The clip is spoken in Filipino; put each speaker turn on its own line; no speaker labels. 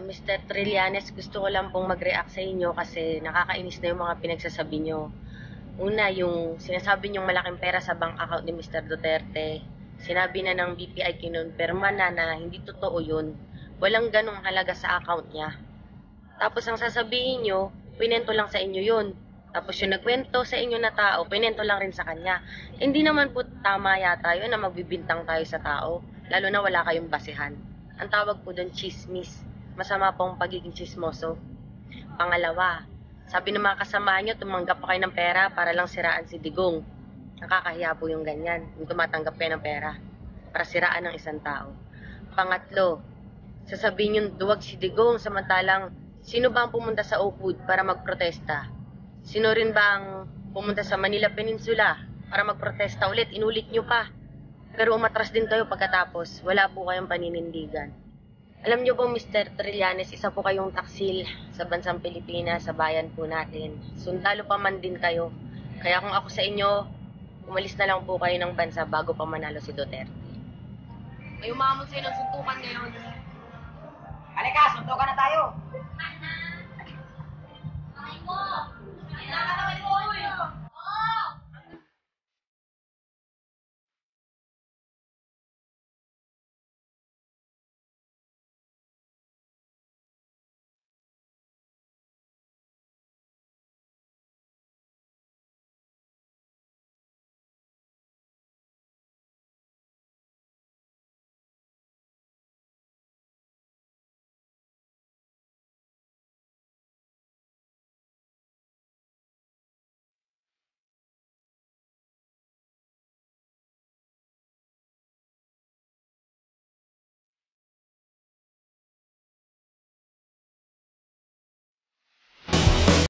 Mr. Trillanes, gusto ko lang pong mag-react sa inyo kasi nakakainis na yung mga pinagsasabi nyo. Una, yung sinasabi nyong malaking pera sa bank account ni Mr. Duterte. Sinabi na ng BPI kinonfirma na hindi totoo yun. Walang ganong halaga sa account niya. Tapos ang sasabihin nyo, pinento lang sa inyo yun. Tapos yung nagkwento sa inyo na tao, pinento lang rin sa kanya. Hindi naman po tama yata yun na magbibintang tayo sa tao, lalo na wala kayong basehan. Ang tawag po doon chismis. Masama pong pagiging chismoso. Pangalawa, sabi ng mga kasama nyo, tumanggap pa kayo ng pera para lang siraan si Digong. Nakakahiya po yung ganyan, yung tumatanggap kayo ng pera para siraan ng isang tao. Pangatlo, sasabihin yung duwag si Digong samantalang sino ba ang pumunta sa Oakwood para magprotesta? Sino rin ba ang pumunta sa Manila Peninsula para magprotesta ulit? Inulit nyo pa. Pero umatras din kayo pagkatapos. Wala po kayong paninindigan. Alam nyo po, Mr. Trillanes, isa po kayong taksil sa bansang Pilipinas, sa bayan po natin. Sundalo pa man din kayo. Kaya kung ako sa inyo, umalis na lang po kayo ng bansa bago pa manalo si Duterte.
May umamon sa'yo ng suntukan ngayon.